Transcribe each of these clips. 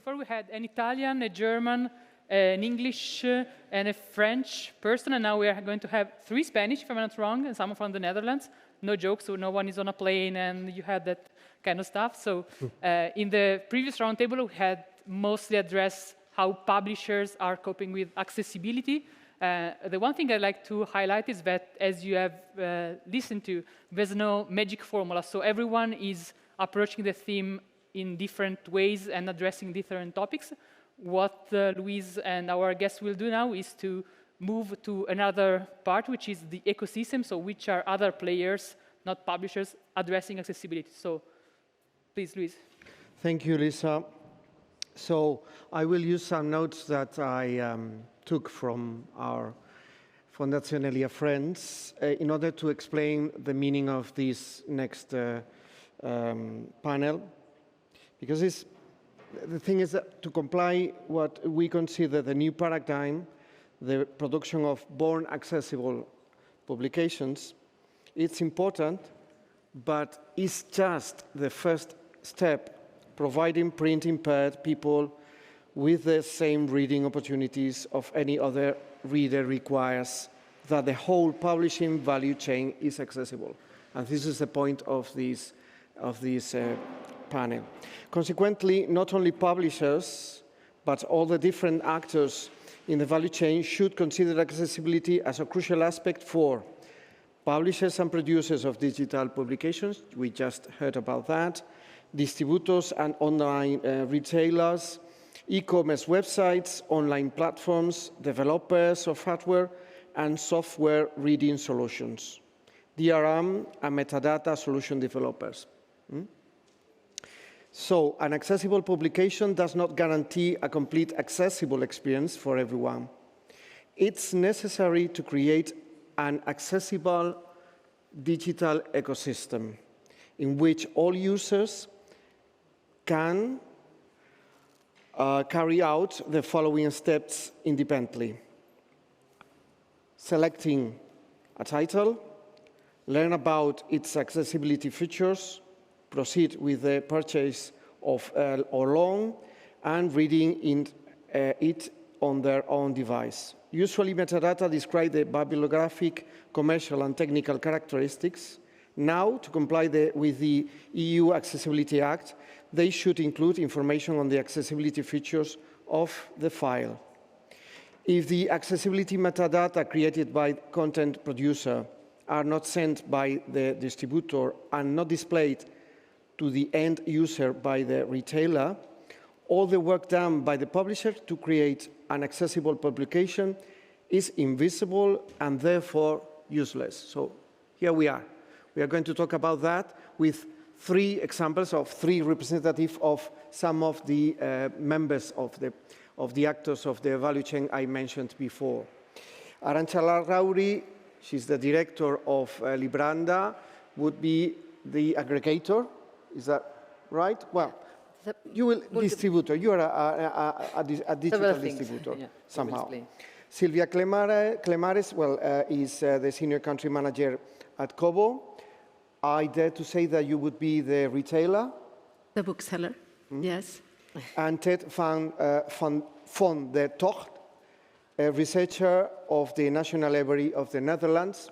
before we had an Italian, a German, an English, and a French person, and now we are going to have 3 Spanish, if I'm not wrong, and some from the Netherlands. No joke, so no one is on a plane, and you had that kind of stuff. So in the previous roundtable, we had mostly addressed how publishers are coping with accessibility. The one thing I'd like to highlight is that, as you have listened to, there's no magic formula. So everyone is approaching the theme in different ways and addressing different topics. What Luis and our guests will do now is to move to another part, which is the ecosystem, so which are other players, not publishers, addressing accessibility. So please, Luis. Thank you, Lisa. So I will use some notes that I took from our Fondazione Elia friends in order to explain the meaning of this next panel. Because the thing is that to comply what we consider the new paradigm, the production of born accessible publications, it's important, but it's just the first step, providing print-impaired people with the same reading opportunities of any other reader requires that the whole publishing value chain is accessible. And this is the point of this panel. Consequently, not only publishers, but all the different actors in the value chain should consider accessibility as a crucial aspect for publishers and producers of digital publications. We just heard about that. Distributors and online retailers, e-commerce websites, online platforms, developers of hardware and software reading solutions, DRM and metadata solution developers. So an accessible publication does not guarantee a complete accessible experience for everyone. It's necessary to create an accessible digital ecosystem in which all users can carry out the following steps independently. Selecting a title, learn about its accessibility features, proceed with the purchase of or loan, and reading it on their own device. Usually metadata describe the bibliographic, commercial, and technical characteristics. Now, to comply with the EU Accessibility Act, they should include information on the accessibility features of the file. If the accessibility metadata created by the content producer are not sent by the distributor and not displayed to the end user by the retailer, all the work done by the publisher to create an accessible publication is invisible and therefore useless. So here we are. We are going to talk about that with 3 examples of 3 representatives of some of the members of the actors of the value chain I mentioned before. Arantza Larrauri, she's the director of Libranda, would be the aggregator. Is that right? Well, you will distributor. You are a digital distributor somehow. Silvia Clemares, well, is the senior country manager at Kobo. I dare to say that you would be the retailer. The bookseller, yes. And Ted van der Togt, a researcher of the National Library of the Netherlands.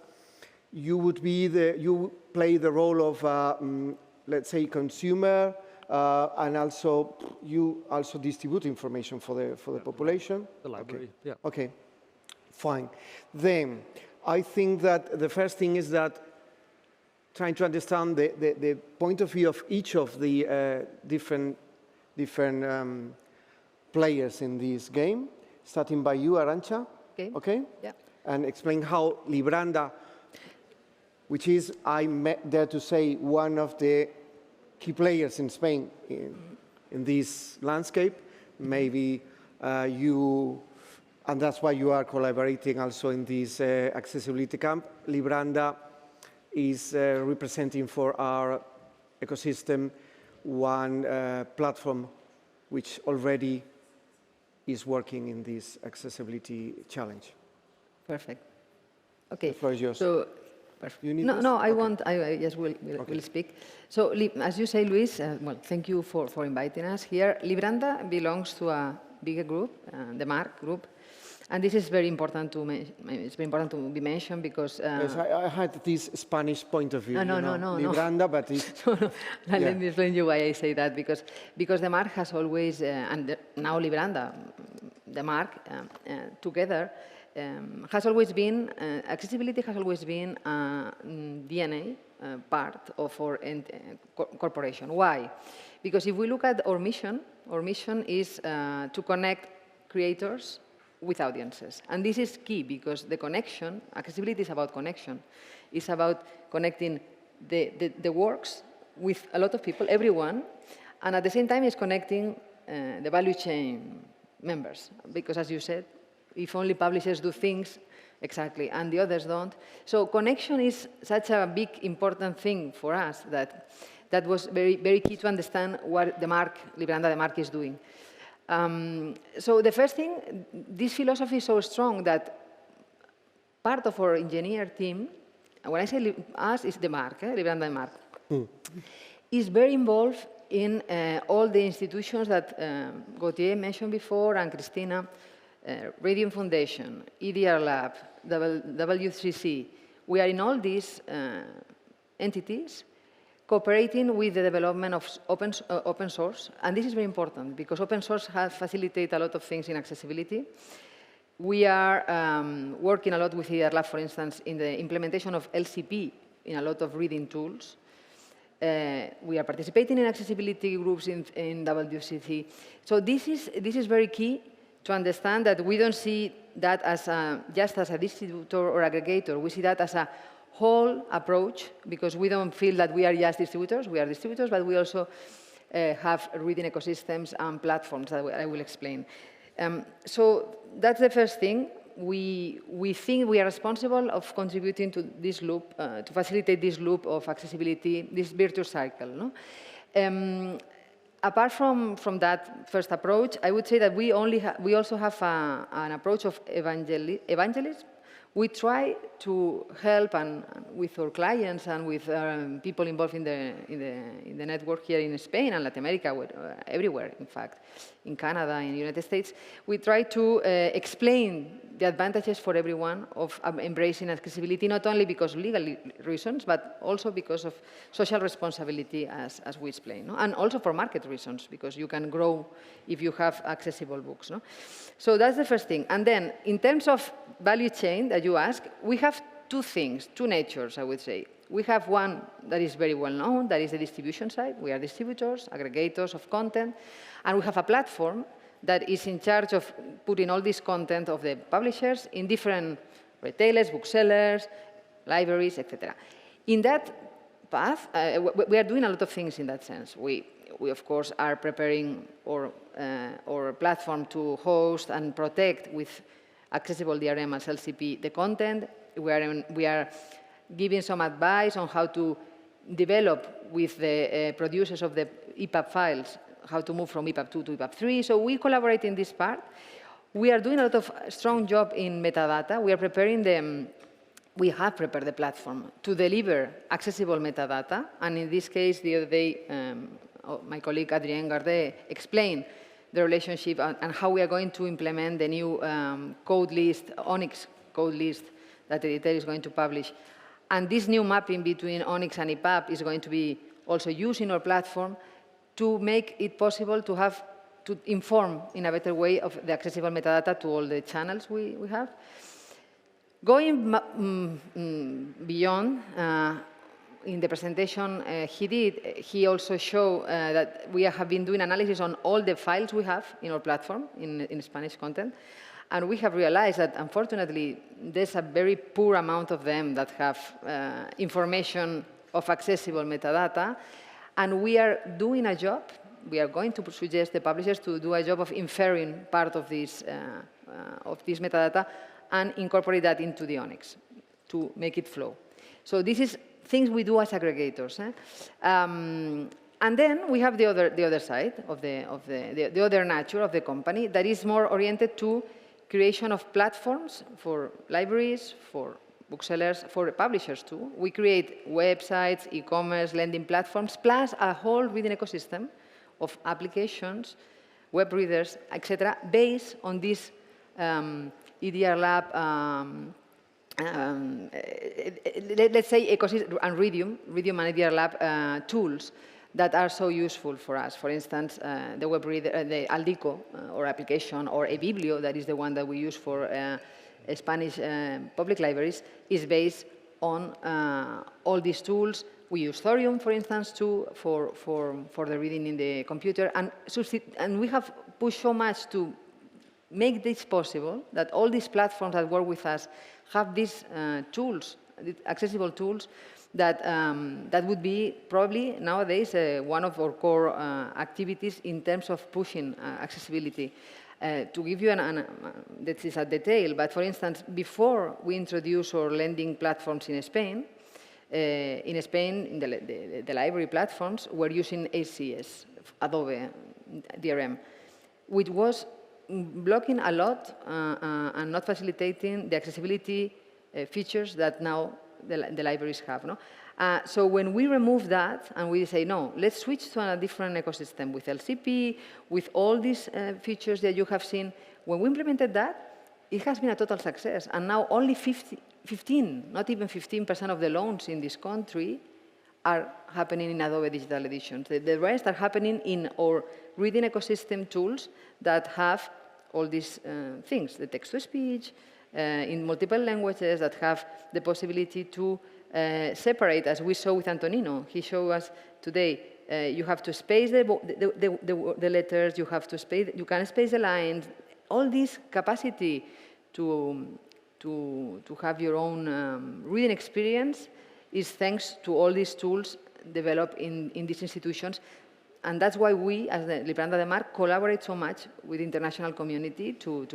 You would be you play the role of, let's say, consumer, and also you also distribute information for the population. The library, okay. Yeah. Okay, fine. Then I think that the first thing is that trying to understand the point of view of each of the different players in this game, starting by you, Arantza. Okay? Yeah. And explain how Libranda, which is, I dare to say, one of the key players in Spain in this landscape, maybe you, and that's why you are collaborating also in this accessibility camp. Libranda is representing for our ecosystem one platform which already is working in this accessibility challenge. Perfect. Okay. The floor is yours. So You need No, this? no, I Okay. won't. I just will speak. So, as you say, Luis, well, thank you for inviting us here. Libranda belongs to a bigger group, the Marque group, and this is very important to it's very important to be mentioned because. Yes, I had this Spanish point of view. No, you know, no. Libranda, but it's No, let me explain you why I say that, because the Marque has always, now Libranda, the Marque, together, has always been, accessibility has always been a DNA part of our corporation. Why? Because if we look at our mission is to connect creators with audiences. And this is key because the connection, accessibility is about connection. It's about connecting the works with a lot of people, everyone, and at the same time it's connecting the value chain members. Because as you said, if only publishers do things, exactly, and the others don't. So connection is such a big, important thing for us that was very, very key to understand what the Marque, Libranda, the Marque is doing. So the first thing, this philosophy is so strong that part of our engineer team, and when I say us, it's the Marque, Libranda the Marque, is very involved in all the institutions that Gauthier mentioned before and Christina, Radium Foundation, EDR Lab, W3C. We are in all these entities cooperating with the development of open source. And this is very important because open source has facilitated a lot of things in accessibility. We are working a lot with EDR Lab, for instance, in the implementation of LCP in a lot of reading tools. We are participating in accessibility groups in WCC. So this is very key to understand that we don't see that as just as a distributor or aggregator. We see that as a whole approach because we don't feel that we are just distributors. We are distributors, but we also have reading ecosystems and platforms that I will explain. So that's the first thing. We think we are responsible of contributing to this loop, to facilitate this loop of accessibility, this virtuous cycle. No? Apart from that first approach, I would say that we also have an approach of evangelism. We try to help with our clients and with people involved in the network here in Spain and Latin America, everywhere, in fact, in Canada, in the United States. We try to explain the advantages for everyone of embracing accessibility, not only because of legal reasons, but also because of social responsibility, as we explain, no? And also for market reasons, because you can grow if you have accessible books. No? So that's the first thing. And then, in terms of value chain that you ask, we have two things, two natures, I would say. We have one that is very well known, that is the distribution side. We are distributors, aggregators of content, and we have a platform that is in charge of putting all this content of the publishers in different retailers, booksellers, libraries, etc. In that path, we are doing a lot of things in that sense. We of course, are preparing our platform to host and protect with accessible DRM and LCP the content. We are giving some advice on how to develop with the producers of the EPUB files, how to move from EPUB 2 to EPUB 3. So we collaborate in this part. We are doing a lot of strong job in metadata. We are preparing them. We have prepared the platform to deliver accessible metadata. And in this case, the other day, my colleague Adrien Gardet explained the relationship and how we are going to implement the new code list, Onyx code list that the editor is going to publish. And this new mapping between Onyx and EPUB is going to be also used in our platform to make it possible to inform in a better way of the accessible metadata to all the channels we have. Going beyond, in the presentation he also showed that we have been doing analysis on all the files we have in our platform in Spanish content. And we have realized that, unfortunately, there's a very poor amount of them that have information of accessible metadata. And we are doing a job. We are going to suggest the publishers to do a job of inferring part of this metadata and incorporate that into the Onyx to make it flow. So this is things we do as aggregators. And then we have the other side of the other nature of the company that is more oriented to creation of platforms for libraries, for booksellers, for publishers too. We create websites, e-commerce, lending platforms, plus a whole reading ecosystem of applications, web readers, etc., based on this EDR Lab, let's say ecosystem and Rhythm and EDR Lab tools that are so useful for us. For instance, the web reader, the Aldico or application, or eBiblio, that is the one that we use for Spanish public libraries, is based on all these tools. We use Thorium, for instance, too, for the reading in the computer. And we have pushed so much to make this possible, that all these platforms that work with us have these tools, accessible tools, that, that would be probably nowadays one of our core activities in terms of pushing accessibility. To give you this is a detail, but for instance, before we introduced our lending platforms in Spain, the library platforms were using ACS, Adobe DRM, which was blocking a lot and not facilitating the accessibility features that now the libraries have. No? So when we remove that and we say, no, let's switch to a different ecosystem with LCP, with all these features that you have seen, when we implemented that, it has been a total success. And now only 15, not even 15% of the loans in this country are happening in Adobe Digital Editions. The rest are happening in our reading ecosystem tools that have all these things, the text-to-speech, in multiple languages, that have the possibility to separate, as we saw with Antonino. He showed us today, you have to space the letters, you have to space, you can space the lines. All this capacity to have your own reading experience is thanks to all these tools developed in these institutions. And that's why we, as the Libranda de Marque, collaborate so much with the international community to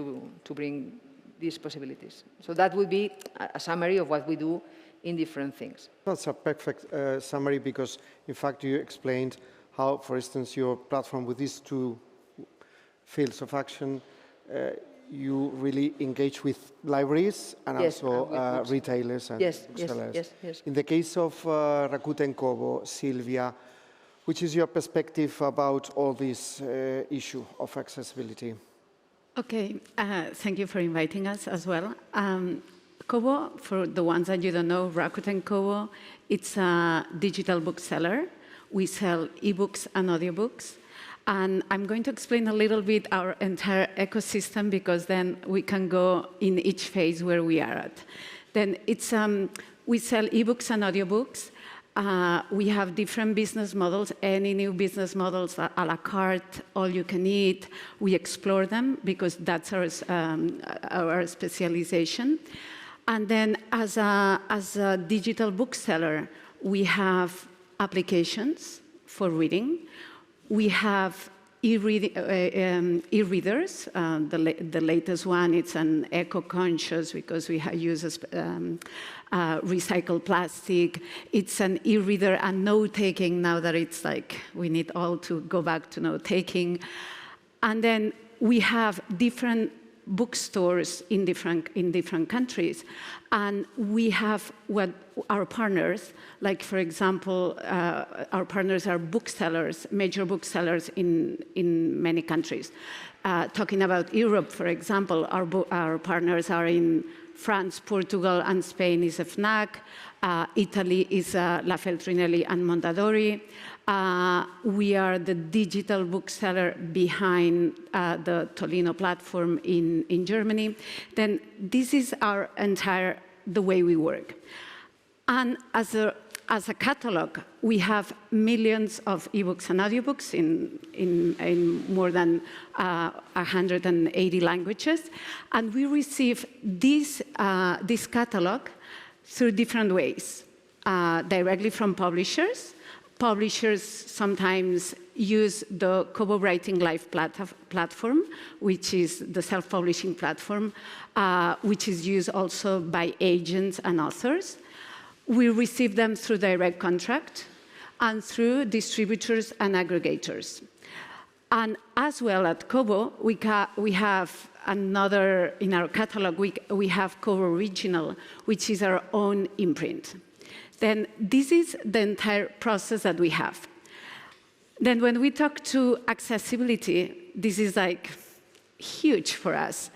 bring these possibilities. So that would be a summary of what we do in different things. That's a perfect summary, because in fact you explained how, for instance, your platform with these two fields of action, you really engage with libraries and yes, also and retailers and booksellers. Yes. In the case of Rakuten Kobo, Silvia, which is your perspective about all this issue of accessibility? Okay, thank you for inviting us as well. Kobo, for the ones that you don't know, Rakuten Kobo, it's a digital bookseller. We sell ebooks and audiobooks. And I'm going to explain a little bit our entire ecosystem, because then we can go in each phase where we are at. Then it's, we sell ebooks and audiobooks. We have different business models, any new business models, a la carte, all you can eat. We explore them because that's our specialization. And then as a digital bookseller, we have applications for reading. We have e-readers. The latest one, it's an eco-conscious, because we use recycled plastic. It's an e-reader and note-taking, now that it's like we need all to go back to note-taking. And then we have different bookstores in different countries. And we have what our partners, like for example, our partners are booksellers, major booksellers in many countries. Talking about Europe, for example, our partners are in France, Portugal, and Spain is FNAC. Italy is La Feltrinelli and Mondadori. We are the digital bookseller behind the Tolino platform in Germany. Then this is our entire, the way we work. And as a catalog, we have millions of ebooks and audiobooks in more than 180 languages. And we receive this catalog through different ways, directly from publishers. Publishers sometimes use the Kobo Writing Live platform, which is the self-publishing platform, which is used also by agents and authors. We receive them through direct contract and through distributors and aggregators. And as well at Kobo, we have another, in our catalog, we have Kobo Original, which is our own imprint. Then this is the entire process that we have. Then when we talk to accessibility, this is like huge for us.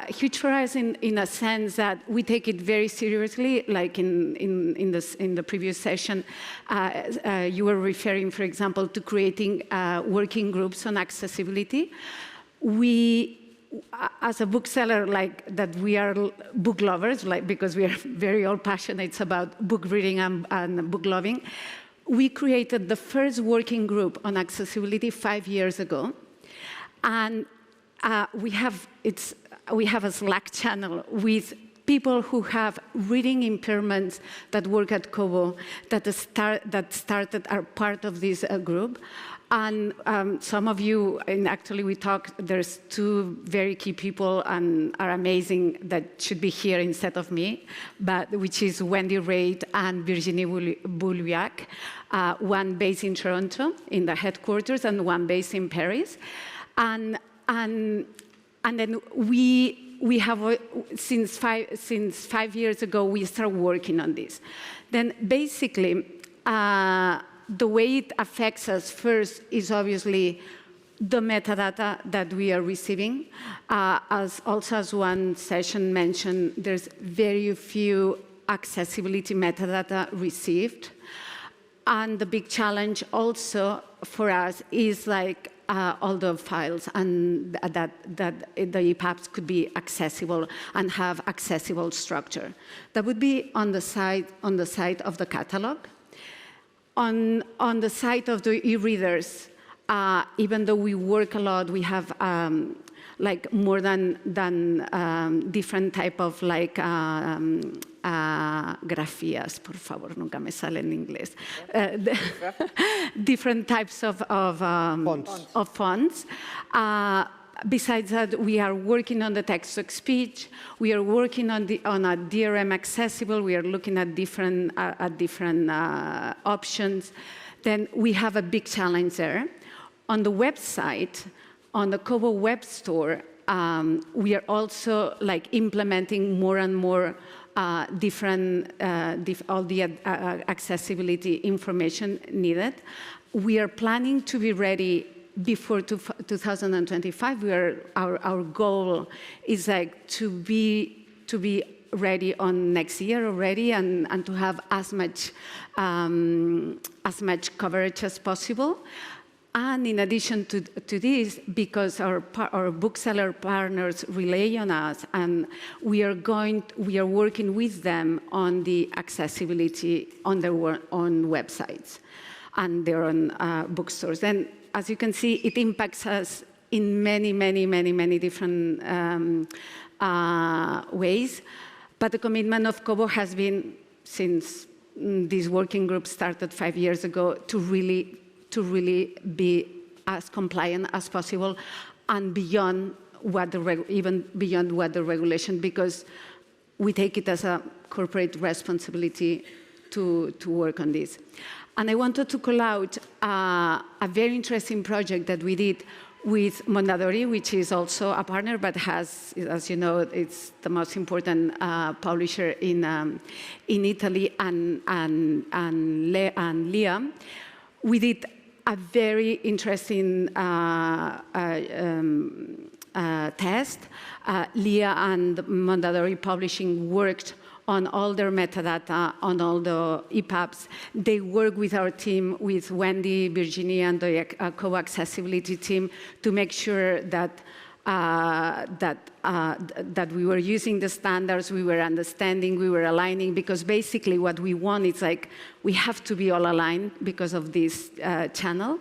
Huge for us in a sense that we take it very seriously, like in the previous session, you were referring, for example, to creating working groups on accessibility. We, as a bookseller, like that we are book lovers, like because we are very all passionate about book reading and book loving. We created the first working group on accessibility 5 years ago, and we have a Slack channel with people who have reading impairments that work at Kobo that started are part of this group. And some of you, and actually we talked, there's 2 very key people and are amazing that should be here instead of me, but which is Wendy Reid and Virginie Bouliac, one based in Toronto in the headquarters and one based in Paris. And then we have, since 5 years ago, we started working on this. Then basically, the way it affects us first is obviously the metadata that we are receiving. As one session mentioned, there's very few accessibility metadata received. And the big challenge also for us is like all the files and that the EPUBs could be accessible and have accessible structure. That would be on the side of the catalog. On the side of the e-readers, even though we work a lot, we have like more than different type of like grafías, por favor, nunca me sale en inglés. Different types of fonts. Besides that, we are working on the text-to-speech. We are working on a DRM accessible. We are looking at different options. Then we have a big challenge there. On the website, on the Kobo web store, we are also like implementing more and more all the accessibility information needed. We are planning to be ready before 2025. Our goal is like to be ready on next year already and to have as much coverage as possible. And in addition to this, because our bookseller partners rely on us, and we are working with them on the accessibility on their own websites and their own bookstores. And as you can see, it impacts us in many different ways. But the commitment of Kobo has been, since this working group started 5 years ago, to really be as compliant as possible and beyond even beyond what the regulation, because we take it as a corporate responsibility to work on this. And I wanted to call out a very interesting project that we did with Mondadori, which is also a partner, but has, as you know, it's the most important publisher in Italy, and Lia. We did a very interesting test. Lia and Mondadori Publishing worked on all their metadata, on all the EPUBs. They work with our team, with Wendy, Virginia, and the Kobo accessibility team to make sure that we were using the standards, we were understanding, we were aligning, because basically what we want is like, we have to be all aligned because of this channel.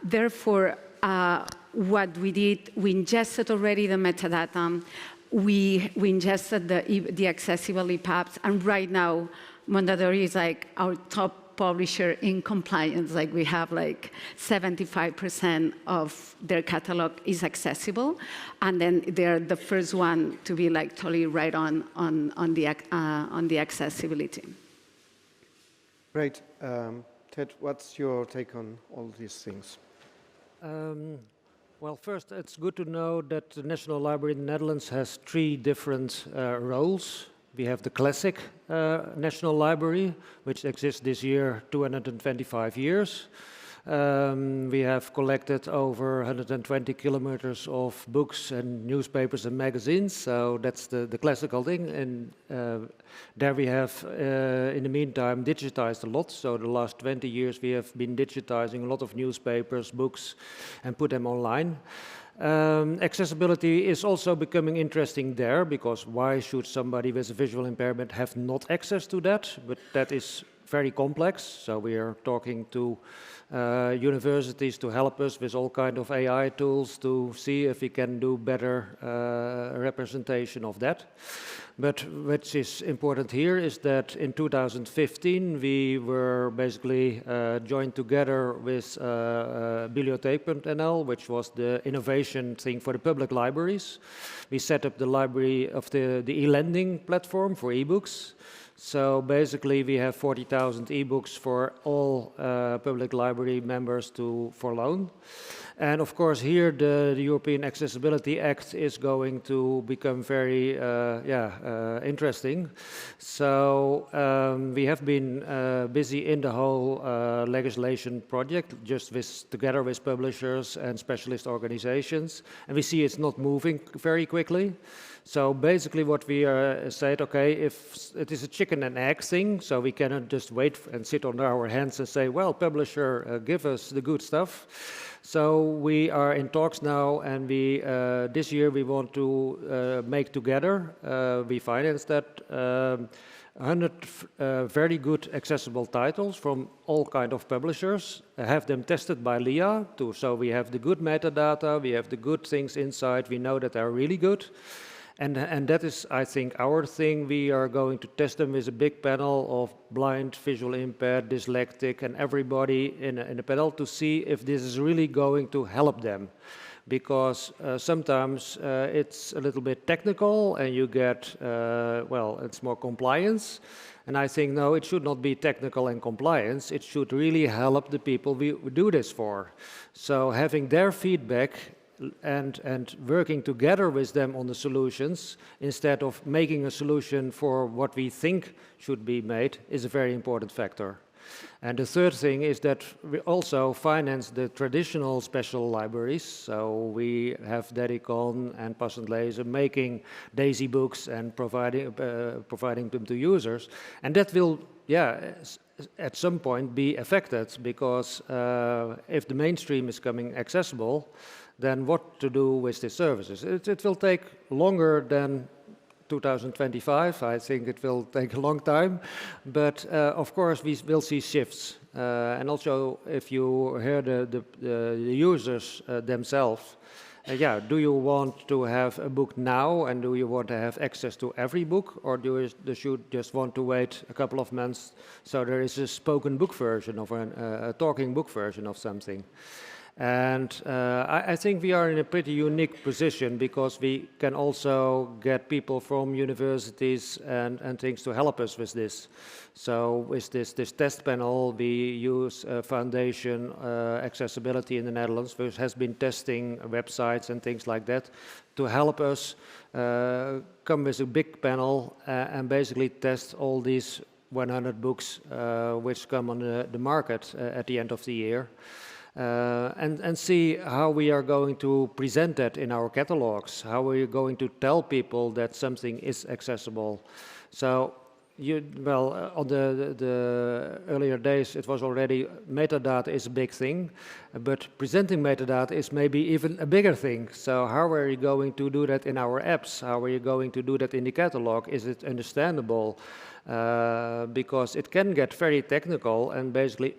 Therefore, what we did, we ingested already the metadata, we ingested the accessible EPUBs, and right now, Mondadori is like our top publisher in compliance. Like we have like 75% of their catalog is accessible, and then they're the first one to be like totally right on the accessibility. Great. Ted, what's your take on all these things? Well, first, it's good to know that the National Library in the Netherlands has 3 different roles. We have the classic National Library, which exists this year 225 years. We have collected over 120 kilometers of books and newspapers and magazines, so that's the classical thing. And there we have, in the meantime, digitized a lot. So the last 20 years we have been digitizing a lot of newspapers, books, and put them online. Accessibility is also becoming interesting there, because why should somebody with a visual impairment have not access to that? But that is very complex, so we are talking to universities to help us with all kind of AI tools to see if we can do better representation of that. But what is important here is that in 2015 we were basically joined together with Bibliotheek.nl, which was the innovation thing for the public libraries. We set up the library of the e-lending platform for ebooks. So basically we have 40,000 ebooks for all public library members for loan. And of course here the European Accessibility Act is going to become very interesting. So we have been busy in the whole legislation project, just together with publishers and specialist organizations. And we see it's not moving very quickly. So basically what we said, okay, if it is a chicken and egg thing, so we cannot just wait and sit on our hands and say, well, publisher, give us the good stuff. So we are in talks now, and this year we want to make together, we financed that, 100 very good accessible titles from all kind of publishers, have them tested by LIA, so we have the good metadata, we have the good things inside, we know that they're really good. And that is, I think, our thing. We are going to test them with a big panel of blind, visual impaired, dyslexic, and everybody in a panel to see if this is really going to help them. Because sometimes it's a little bit technical and you get, it's more compliance. And I think, no, it should not be technical and compliance. It should really help the people we do this for. So having their feedback and working together with them on the solutions instead of making a solution for what we think should be made is a very important factor. And the third thing is that we also finance the traditional special libraries. So we have Dedicon and Pas and Lezen making DAISY books and providing them to users. And that will, at some point be affected, because if the mainstream is coming accessible, then what to do with these services? It will take longer than 2025. I think it will take a long time. But of course, we will see shifts. And also, if you hear the users themselves, do you want to have a book now, and do you want to have access to every book, or do you just want to wait a couple of months so there is a spoken book version of a talking book version of something? And I think we are in a pretty unique position, because we can also get people from universities and things to help us with this. So with this test panel, we use Foundation Accessibility in the Netherlands, which has been testing websites and things like that to help us come with a big panel and basically test all these 100 books which come on the market at the end of the year. And see how we are going to present that in our catalogs, how we are going to tell people that something is accessible. So, on the earlier days, it was already metadata is a big thing, but presenting metadata is maybe even a bigger thing. So how are you going to do that in our apps? How are you going to do that in the catalog? Is it understandable? Because it can get very technical and basically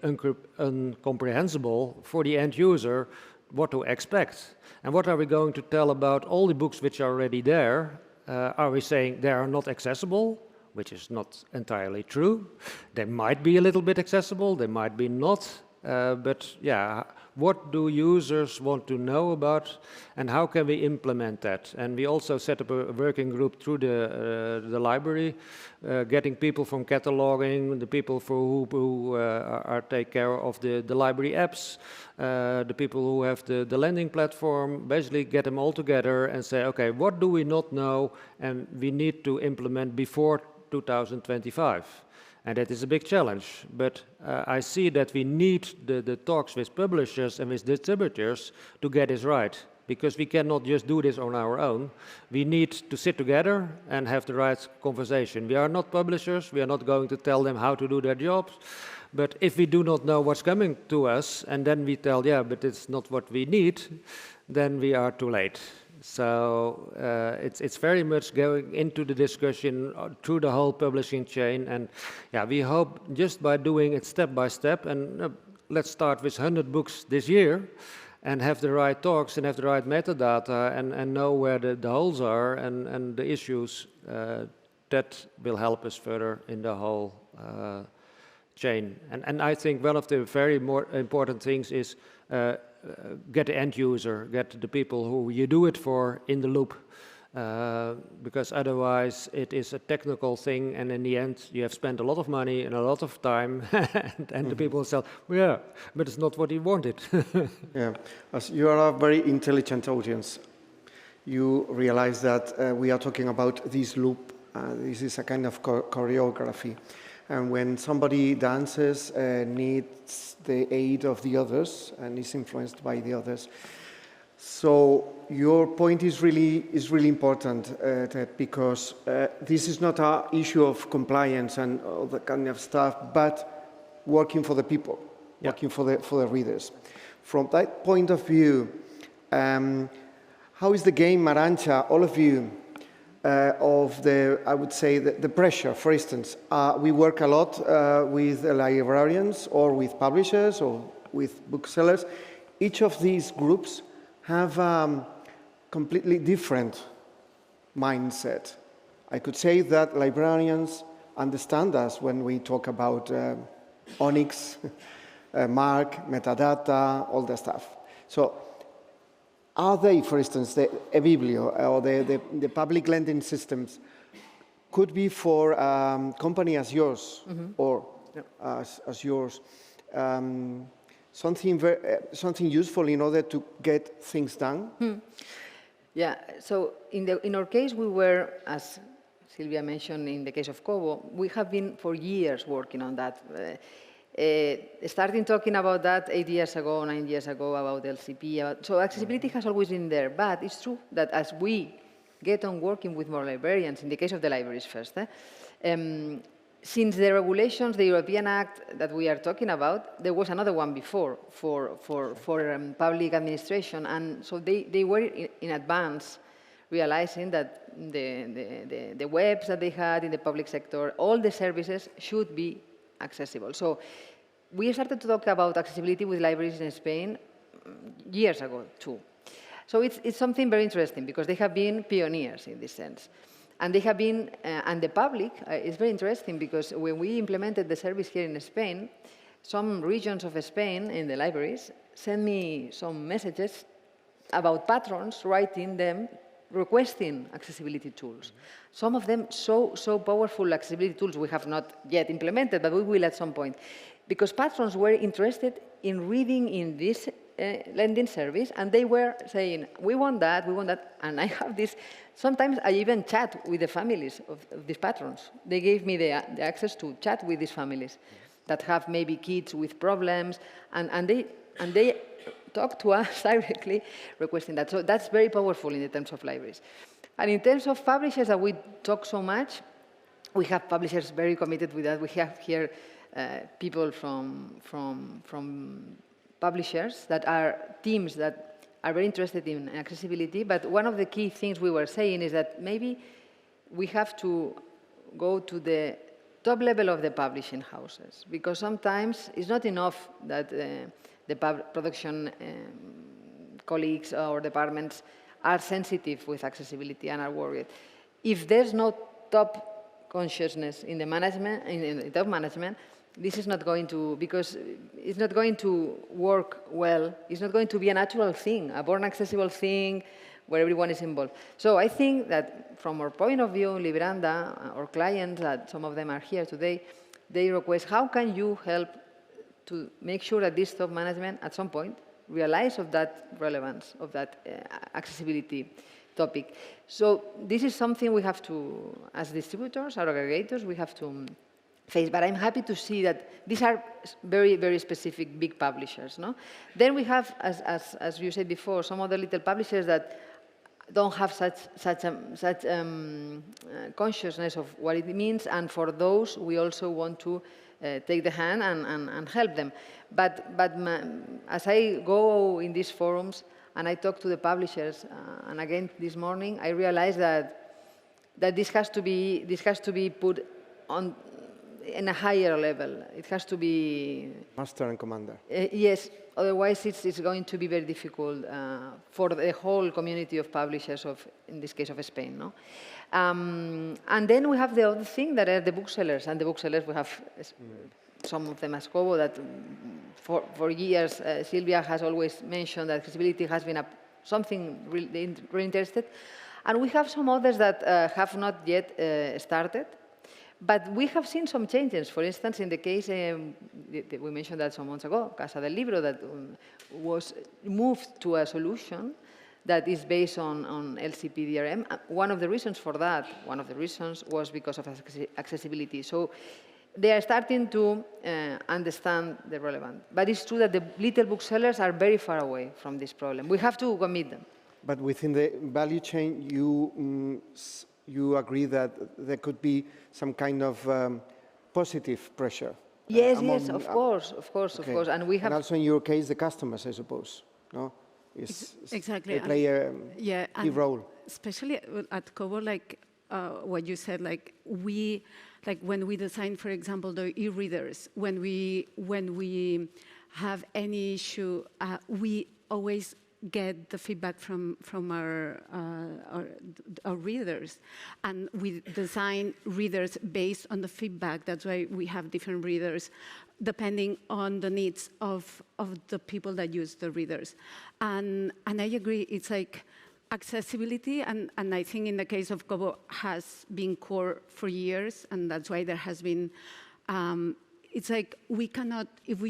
incomprehensible for the end user what to expect. And what are we going to tell about all the books which are already there? Are we saying they are not accessible? Which is not entirely true. They might be a little bit accessible, they might be not. But yeah, what do users want to know about, and how can we implement that? And we also set up a working group through the library, getting people from cataloging, the people who take care of the library apps, the people who have the lending platform, basically get them all together and say, okay, what do we not know and we need to implement before 2025? And that is a big challenge, but I see that we need the talks with publishers and with distributors to get this right, because we cannot just do this on our own. We need to sit together and have the right conversation. We are not publishers, we are not going to tell them how to do their jobs, but if we do not know what's coming to us, and then we tell, yeah, but it's not what we need, then we are too late. So it's very much going into the discussion through the whole publishing chain, and yeah, we hope just by doing it step by step, and let's start with 100 books this year, and have the right talks and have the right metadata, and know where the holes are and the issues, that will help us further in the whole chain. And I think one of the very more important things is get the end user, get the people who you do it for in the loop, because otherwise it is a technical thing, and in the end you have spent a lot of money and a lot of time, and the people say, well, yeah, but it's not what he wanted. Yeah, as you are a very intelligent audience, you realize that we are talking about this loop. This is a kind of choreography. And when somebody dances, needs the aid of the others and is influenced by the others. So your point is really important, Ted, because this is not an issue of compliance and all that kind of stuff, but working for the people, working for the readers. From that point of view, how is the game, Arantza, all of you? Of I would say, the pressure, for instance. We work a lot with librarians or with publishers or with booksellers. Each of these groups have completely different mindset. I could say that librarians understand us when we talk about Onyx, Marque, metadata, all that stuff. So, are they, for instance, the eBiblio or the public lending systems could be for a company as yours or as yours, something useful in order to get things done? Yeah, so in our case, we were, as Silvia mentioned in the case of Kobo, we have been for years working on that. Starting talking about that 8 years ago, 9 years ago, about LCP. So accessibility has always been there, but it's true that as we get on working with more librarians, in the case of the libraries first, since the regulations, the European Act that we are talking about, there was another one before for public administration, and so they were in advance realizing that the webs that they had in the public sector, all the services should be accessible. So we started to talk about accessibility with libraries in Spain years ago, too. So it's something very interesting, because they have been pioneers in this sense. And they have been, and the public, is very interesting, because when we implemented the service here in Spain, some regions of Spain in the libraries sent me some messages about patrons writing them requesting accessibility tools. Some of them so powerful accessibility tools we have not yet implemented, but we will at some point. Because patrons were interested in reading in this lending service, and they were saying, we want that, and I have this. Sometimes I even chat with the families of these patrons. They gave me the access to chat with these families that have maybe kids with problems, and they talk to us directly requesting that. So that's very powerful in the terms of libraries. And in terms of publishers that we talk so much, we have publishers very committed with that. We have here people from publishers that are teams that are very interested in accessibility. But one of the key things we were saying is that maybe we have to go to the top level of the publishing houses, because sometimes it's not enough that the production colleagues or departments are sensitive with accessibility and are worried. If there's no top consciousness in the management, in the top management, this is not going to, because it's not going to work well. It's not going to be a natural thing, a born accessible thing where everyone is involved. So I think that from our point of view, Libranda, our clients, that some of them are here today, they request, how can you help to make sure that this top management at some point realize of that relevance, of that accessibility topic. So this is something we have to, as distributors, or aggregators, we have to face. But I'm happy to see that these are very, very specific big publishers. No? Then we have, as you said before, some other little publishers that don't have such consciousness of what it means, and for those we also want to take the hand and help them. But as I go in these forums and I talk to the publishers, and again this morning, I realized that this has to be put on in a higher level. It has to be master and commander. Yes. Otherwise, it's going to be very difficult for the whole community of publishers of, in this case, of Spain. No? And then we have the other thing that are the booksellers. And the booksellers, we have some of them as Kobo that for years, Silvia has always mentioned that accessibility has been something really interested. And we have some others that have not yet started. But we have seen some changes. For instance, in the case, we mentioned that some months ago, Casa del Libro, that was moved to a solution that is based on LCP-DRM. One of the reasons for that, was because of accessibility. So they are starting to understand the relevance. But it's true that the little booksellers are very far away from this problem. We have to commit them. But within the value chain, you agree that there could be some kind of positive pressure? Yes, yes, of course. And we have... And also in your case, the customers, I suppose, no? Exactly. They play a key role. Especially at Kobo, like what you said, like when we design, for example, the e-readers, when we have any issue, we always get the feedback from our readers, and we design readers based on the feedback. That's why we have different readers depending on the needs of the people that use the readers. And I agree, it's like accessibility, and I think in the case of Kobo has been core for years, and that's why there has been it's like we cannot, if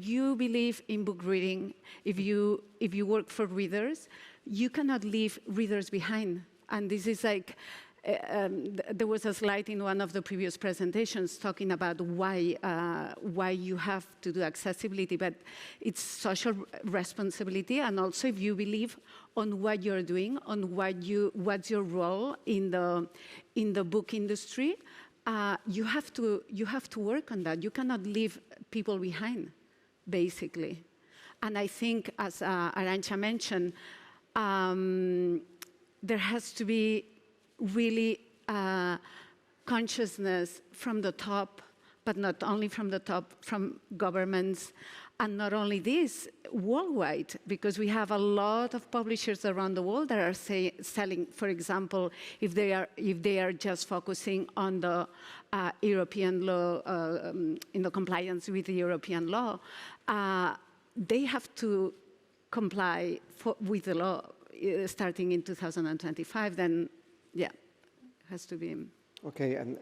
you believe in book reading, if you work for readers, you cannot leave readers behind. And this is like, there was a slide in one of the previous presentations talking about why you have to do accessibility, but it's social responsibility, and also if you believe on what you're doing, on what's your role in the book industry. You have to work on that. You cannot leave people behind, basically. And I think, as Arantza mentioned, there has to be really consciousness from the top, but not only from the top, from governments, and not only this, worldwide, because we have a lot of publishers around the world that are selling, for example, if they are just focusing on the European law, in the compliance with the European law, they have to comply with the law starting in 2025, then, yeah, it has to be. Okay, and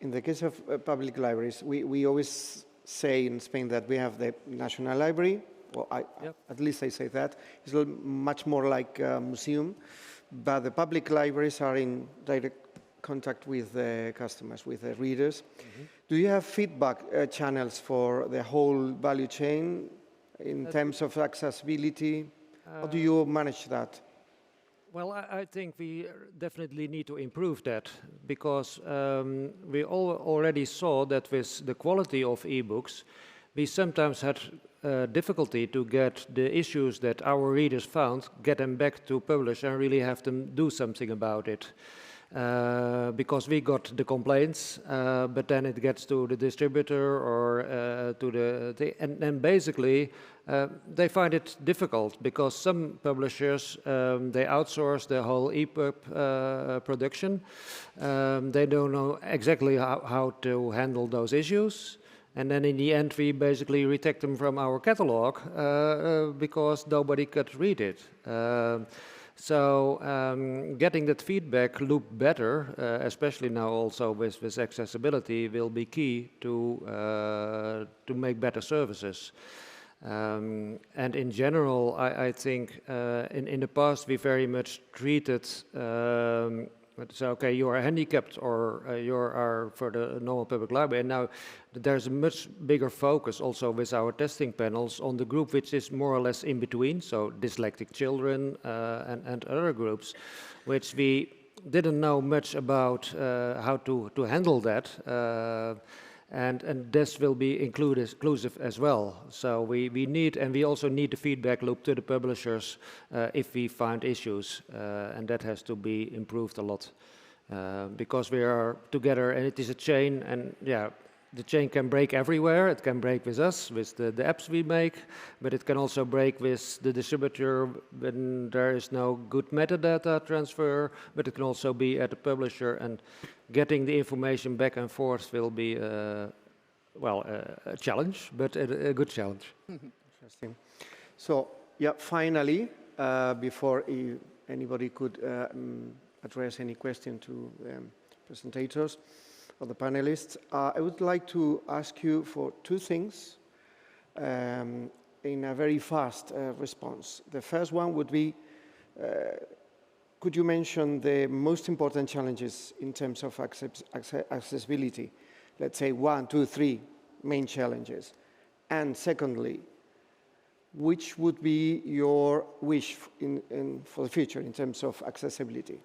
in the case of public libraries, we always say in Spain that we have the National Library. Well, at least I say that. It's much more like a museum, but the public libraries are in direct contact with the customers, with the readers. Mm-hmm. Do you have feedback channels for the whole value chain in terms of accessibility? How do you manage that? Well, I think we definitely need to improve that, because we already saw that with the quality of e-books, we sometimes had difficulty to get the issues that our readers found, get them back to publish and really have them do something about it. Because we got the complaints, but then it gets to the distributor or to and basically they find it difficult, because some publishers, they outsource the whole EPUB production. They don't know exactly how to handle those issues. And then in the end, we basically retake them from our catalog because nobody could read it. So getting that feedback loop better, especially now also with accessibility, will be key to make better services. And in general, I think in the past we very much treated so okay, you are handicapped or you are for the normal public library, and now there's a much bigger focus also with our testing panels on the group which is more or less in between, so dyslexic children and other groups, which we didn't know much about how to handle that. And this will be inclusive as well. So we need, and we also need the feedback loop to the publishers if we find issues, and that has to be improved a lot because we are together and it is a chain, and yeah, the chain can break everywhere. It can break with us, with the apps we make, but it can also break with the distributor when there is no good metadata transfer, but it can also be at the publisher, and getting the information back and forth will be, well, a challenge, but a good challenge. Interesting. So, yeah, finally, before anybody could address any question to presentators, or the panelists, I would like to ask you for two things in a very fast response. The first one would be, could you mention the most important challenges in terms of accessibility? Let's say 1, 2, 3 main challenges. And secondly, which would be your wish for the future in terms of accessibility?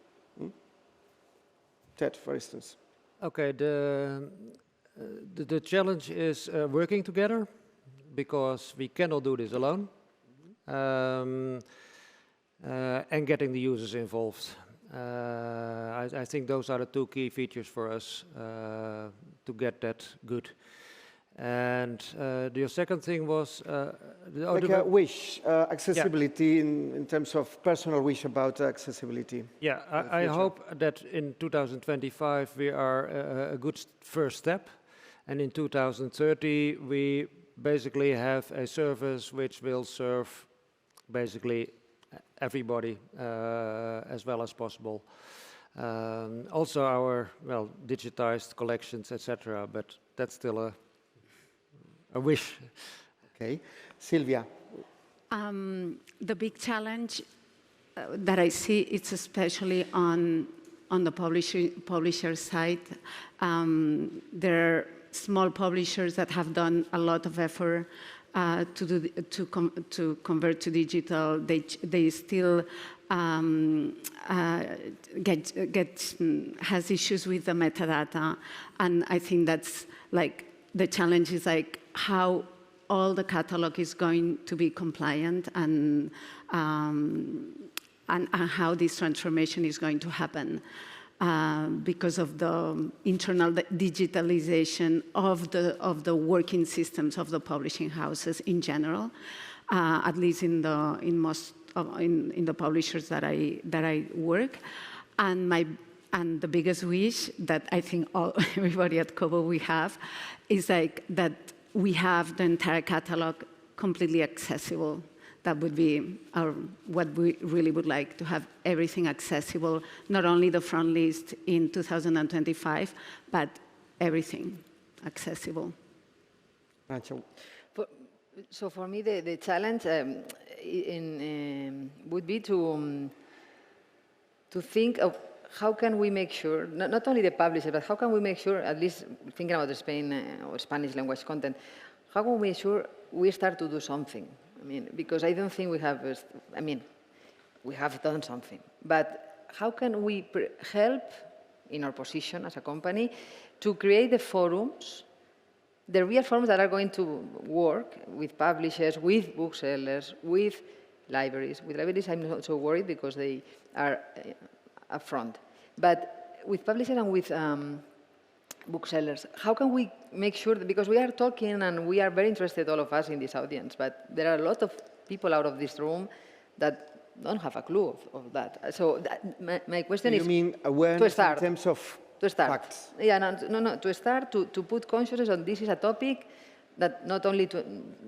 Ted, for instance. Okay, the challenge is working together, because we cannot do this alone, and getting the users involved. I think those are the two key features for us to get that good. And your second thing was like a wish, accessibility, yeah, in terms of personal wish about accessibility. Yeah, I hope that in 2025 we are a good first step, and in 2030 we basically have a service which will serve basically everybody as well as possible. Also our, well, digitized collections, etc., but that's still a wish. Okay. Silvia. The big challenge that I see, it's especially on the publisher side. There are small publishers that have done a lot of effort to convert to digital. They still has issues with the metadata, and I think that's like the challenge is like how all the catalog is going to be compliant, and how this transformation is going to happen because of the internal digitalization of the working systems of the publishing houses in general, at least in the publishers that I work, and the biggest wish that I think everybody at Kobo we have is like that we have the entire catalog completely accessible. That would be what we really would like, to have everything accessible, not only the front list in 2025, but everything accessible. So for me, the challenge would be to think of how can we make sure, not only the publisher, but how can we make sure, at least thinking about the Spain or Spanish language content, how can we make sure we start to do something? I mean, because I don't think we have, we have done something. But how can we help in our position as a company to create the forums, the real forums that are going to work with publishers, with booksellers, with libraries. With libraries, I'm not so worried because they are upfront. But with publishers and with booksellers, how can we make sure that, because we are talking and we are very interested, all of us in this audience, but there are a lot of people out of this room that don't have a clue of that. So my question is, you mean awareness in terms of To start. Facts. Yeah, no, to start, to put consciousness on this is a topic that not only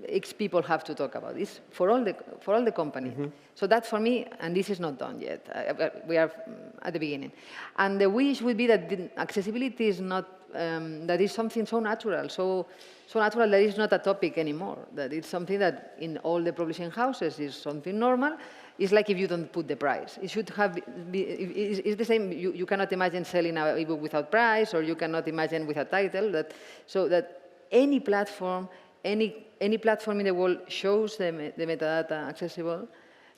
X people have to talk about. It's for all the company. So that for me, and this is not done yet. We are at the beginning. And the wish would be that the accessibility is not, that is something so natural, so natural that it's not a topic anymore. That it's something that in all the publishing houses is something normal. It's like if you don't put the price. It should have it's the same. You cannot imagine selling an ebook without price, or you cannot imagine with a title. So that any platform, any platform in the world shows the metadata accessible,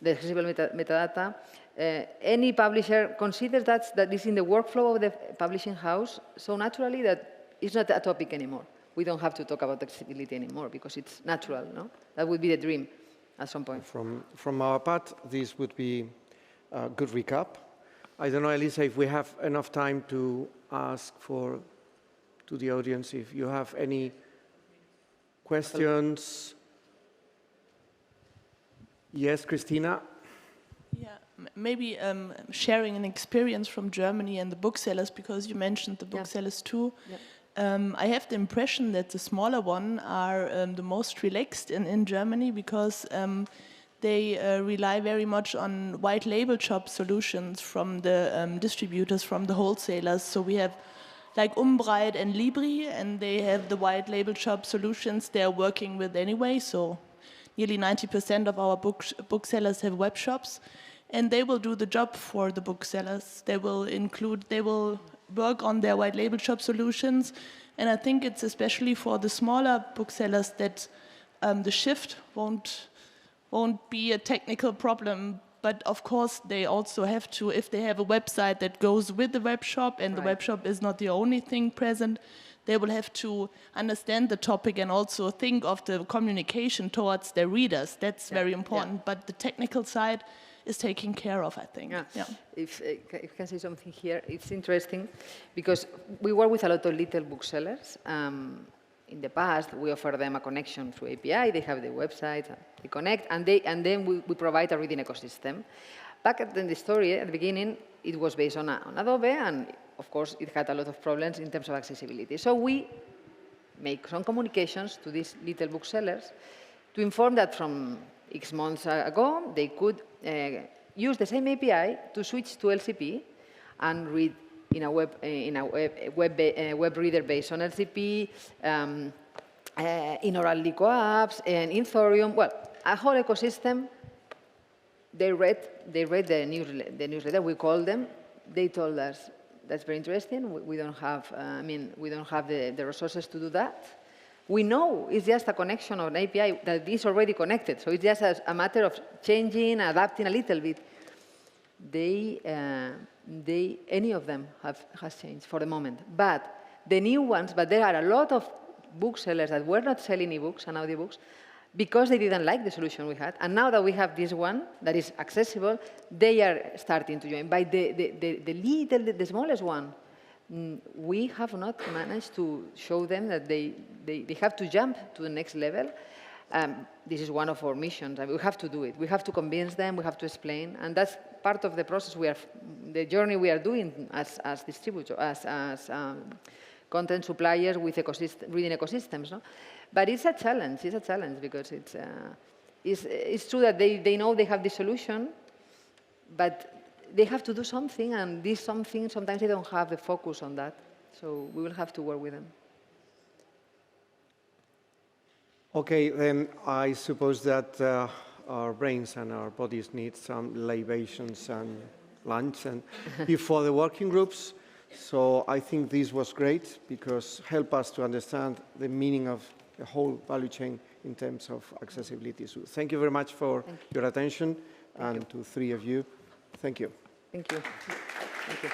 the accessible metadata. Any publisher considers that is in the workflow of the publishing house so naturally that it's not a topic anymore. We don't have to talk about accessibility anymore because it's natural. No, that would be the dream at some point. From our part, this would be a good recap. I don't know, Elisa, if we have enough time to ask to the audience if you have any questions. Yes, Christina? Yeah, maybe sharing an experience from Germany and the booksellers, because you mentioned the booksellers too. Yeah. I have the impression that the smaller one are the most relaxed in Germany, because they rely very much on white label shop solutions from the distributors, from the wholesalers. So we have like Umbreit and Libri, and they have the white label shop solutions they're working with anyway. So nearly 90% of our booksellers have web shops, and they will do the job for the booksellers. They will work on their white label shop solutions. And I think it's especially for the smaller booksellers that the shift won't be a technical problem. But of course, they also have to, if they have a website that goes with the web shop, and the web shop is not the only thing present, they will have to understand the topic and also think of the communication towards their readers. That's very important. Yeah. But the technical side is taken care of, I think. Yeah. Yeah. If I can say something here, it's interesting because we work with a lot of little booksellers. In the past, we offer them a connection through API. They have the website, they connect, and then we provide a reading ecosystem. Back at the story, at the beginning, it was based on Adobe, and of course, it had a lot of problems in terms of accessibility. So we make some communications to these little booksellers to inform that from X months ago, they could use the same API to switch to LCP and read in a web reader based on LCP, in Oral Lico apps, and in Thorium. Well, a whole ecosystem. They read the newsletter. We called them. They told us that's very interesting. We don't have. We don't have the resources to do that. We know it's just a connection of an API that is already connected. So it's just a matter of changing, adapting a little bit. Any of them has changed for the moment. But the new ones, but there are a lot of booksellers that were not selling ebooks and audiobooks because they didn't like the solution we had. And now that we have this one that is accessible, they are starting to join. By the smallest one, we have not managed to show them that they have to jump to the next level. This is one of our missions. We have to do it. We have to convince them. We have to explain. And that's part of the process the journey we are doing as distributors, as content suppliers with reading ecosystems. No? But it's a challenge. It's a challenge because it's true that they know they have the solution, but they have to do something, and this something, sometimes they don't have the focus on that. So we will have to work with them. Okay, then I suppose that our brains and our bodies need some libations and lunch and before the working groups. So I think this was great because help us to understand the meaning of the whole value chain in terms of accessibility. So thank you very much for your attention, and to three of you, thank you. Thank you. Thank you.